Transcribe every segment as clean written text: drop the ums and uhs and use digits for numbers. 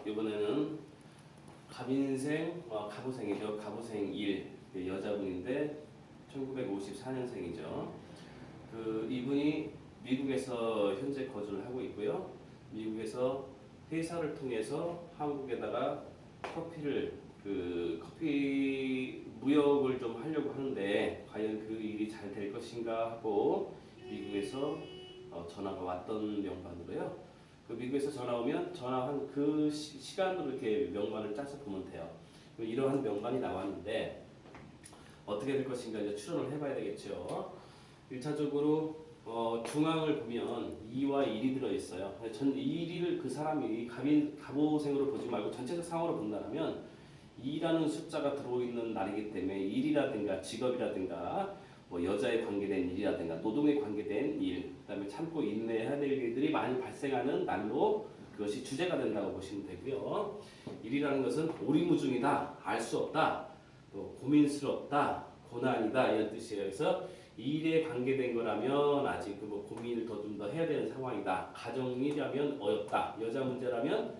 이번에는 갑인생, 가부생이죠. 가부생 1 여자분인데 1954년생이죠. 이분이 미국에서 현재 거주를 하고 있고요. 미국에서 회사를 통해서 한국에다가 커피 무역을 좀 하려고 하는데 과연 그 일이 잘 될 것인가 하고 미국에서 전화가 왔던 명반으로요. 미국에서 전화 오면 전화한 그 시간으로 이렇게 명반을 짜서 보면 돼요. 이러한 명반이 나왔는데 어떻게 될 것인가 이제 추론을 해봐야 되겠죠. 1차적으로 중앙을 보면 2와 1이 들어있어요. 1을 그 사람이 갑오생으로 보지 말고 전체적 상황으로 본다면 2라는 숫자가 들어있는 날이기 때문에 일이라든가 직업이라든가 여자에 관계된 일이라든가 노동에 관계된 일, 그 다음에 참고 인내해야 될 일들이 많이 발생하는 날로 그것이 주제가 된다고 보시면 되고요. 일이라는 것은 오리무중이다, 알 수 없다, 또 고민스럽다, 고난이다 이런 뜻이에요. 그래서 일에 관계된 거라면 아직 고민을 좀 더 해야 되는 상황이다. 가정이라면 어렵다. 여자 문제라면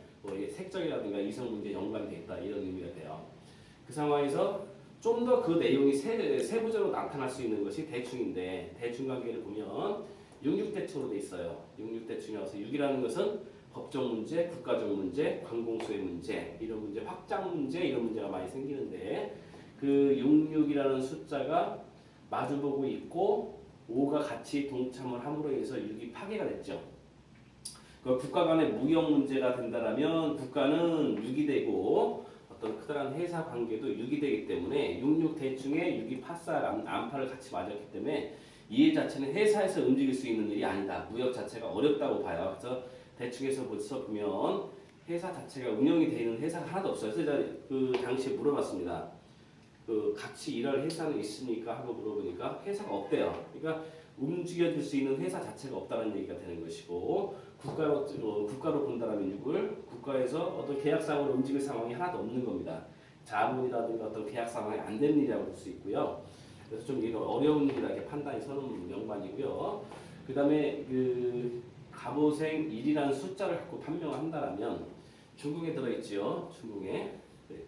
색적이라든가 이성 문제 연관이 돼 있다 이런 의미가 돼요. 그 상황에서 좀 더 그 내용이 세부적으로 나타날 수 있는 것이 대충인데 대충 관계를 보면 66대충으로 돼 있어요. 66대충이라서 6이라는 것은 법적 문제, 국가적 문제, 관공서의 문제, 이런 문제, 확장 문제 이런 문제가 많이 생기는데 그 66이라는 숫자가 마주보고 있고 5가 같이 동참을 함으로 인해서 6이 파괴가 됐죠. 국가 간의 무역 문제가 된다면 국가는 6이 되고 어떤 크다란 회사 관계도 6이 되기 때문에 66 대충에 6이 안파를 같이 맞았기 때문에 이 일 자체는 회사에서 움직일 수 있는 일이 아니다. 무역 자체가 어렵다고 봐요. 그래서 대충에서 벌써 보면 회사 자체가 운영이 되어 있는 회사가 하나도 없어요. 그래서 제가 그 당시에 물어봤습니다. 같이 일할 회사는 있습니까? 하고 물어보니까 회사가 없대요. 그러니까 움직여줄 수 있는 회사 자체가 없다는 얘기가 되는 것이고 국가로 본다면 6을 국가에서 어떤 계약상으로 움직일 상황이 하나도 없는 겁니다. 자본이라든가 어떤 계약 상황이 안 되는 일이라고 볼 수 있고요. 그래서 좀 이거 어려운 일이라 이렇게 판단이 서는 명반이고요. 그 다음에 갑오생 1이라는 숫자를 갖고 판명을 한다면 중국에 들어있지요.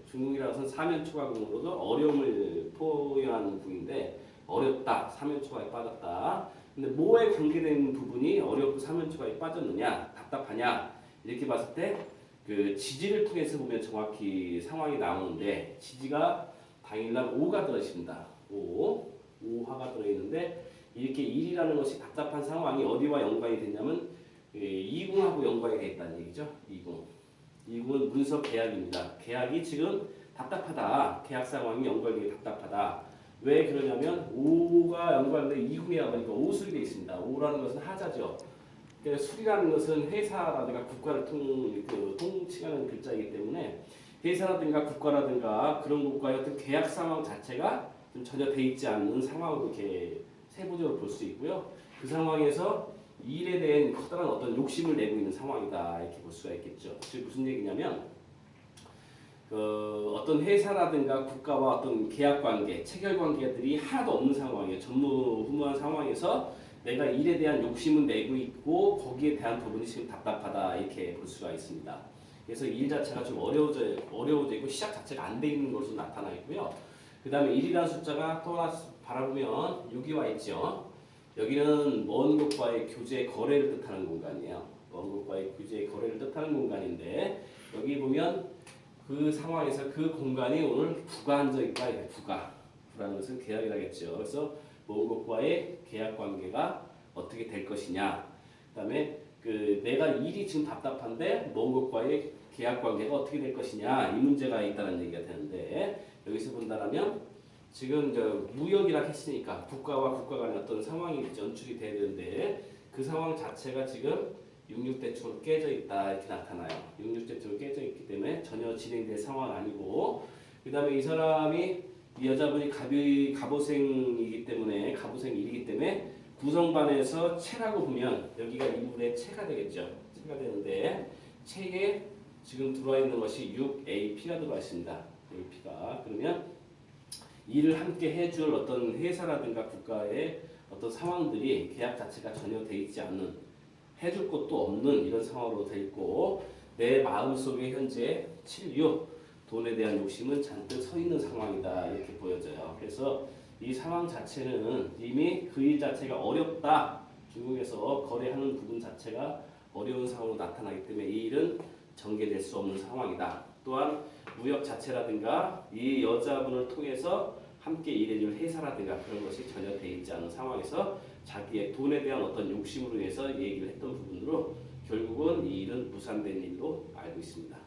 중국이라는 것은 사면초가궁으로도 어려움을 표현하는 궁인데 어렵다, 사면초가에 빠졌다. 근데 뭐에 관계된 부분이 어렵고 사면초가에 빠졌느냐, 답답하냐 이렇게 봤을 때 지지를 통해서 보면 정확히 상황이 나오는데 지지가 당일날 5가 들어있습니다. 5화가 들어있는데 이렇게 1이라는 것이 답답한 상황이 어디와 연관이 됐냐면 2궁하고 연관이 되어 있다는 얘기죠. 2궁은 문서 계약입니다. 계약이 지금 답답하다. 계약 상황이 연결되기 답답하다. 왜 그러냐면 5가 연관돼 2궁에 가보니까 5술이 되어 있습니다. 5라는 것은 하자죠. 그러니까 술이라는 것은 회사라든가 국가를 통칭하는 글자이기 때문에 회사라든가 국가라든가 그런 국가의 어떤 계약 상황 자체가 좀 전혀 돼 있지 않는 상황으로 이렇게 세부적으로 볼 수 있고요. 그 상황에서 일에 대한 커다란 어떤 욕심을 내고 있는 상황이다 이렇게 볼 수가 있겠죠. 즉 무슨 얘기냐면 어떤 회사라든가 국가와 어떤 계약 관계, 체결 관계들이 하나도 없는 상황이에요. 전무후무한 상황에서 내가 일에 대한 욕심을 내고 있고 거기에 대한 부분이 지금 답답하다 이렇게 볼 수가 있습니다. 그래서 일 자체가 좀 어려워져 있고 시작 자체가 안 돼 있는 것으로 나타나 있고요. 그 다음에 1이라는 숫자가 또 하나 바라보면 6이 와 있죠. 여기는 먼 곳과의 교제 거래를 뜻하는 공간이에요. 먼 곳과의 교제 거래를 뜻하는 공간인데 여기 보면 그 상황에서 그 공간이 오늘 부가 앉아 있다. 부라는 것은 계약이라겠죠. 그래서 먼 곳과의 계약 관계가 어떻게 될 것이냐. 그다음에 내가 일이 지금 답답한데 먼 곳과의 계약 관계가 어떻게 될 것이냐 이 문제가 있다는 얘기가 되는데 여기서 본다면 지금 무역이라 했으니까 국가와 국가 간의 어떤 상황이 연출이 돼야 되는데 그 상황 자체가 지금 66대충으로 깨져 있다 이렇게 나타나요. 66대충으로 깨져 있기 때문에 전혀 진행될 상황은 아니고 그 다음에 이 여자분이 갑오생이기 때문에 갑오생 1이기 때문에 구성반에서 체라고 보면 여기가 이분의 체가 되겠죠. 체가 되는데 체에 지금 들어와 있는 것이 6AP가 들어와 있습니다. AP가 그러면 일을 함께 해줄 어떤 회사라든가 국가의 어떤 상황들이 계약 자체가 전혀 돼 있지 않는 해줄 것도 없는 이런 상황으로 돼 있고 내 마음속에 현재 7, 6 돈에 대한 욕심은 잔뜩 서 있는 상황이다 이렇게 보여져요. 그래서 이 상황 자체는 이미 그 일 자체가 어렵다. 중국에서 거래하는 부분 자체가 어려운 상황으로 나타나기 때문에 이 일은 전개될 수 없는 상황이다. 또한 무역 자체라든가 이 여자분을 통해서 함께 일해줄 회사라든가 그런 것이 전혀 돼 있지 않은 상황에서 자기의 돈에 대한 어떤 욕심으로 인해서 얘기를 했던 부분으로 결국은 이 일은 무산된 일로 알고 있습니다.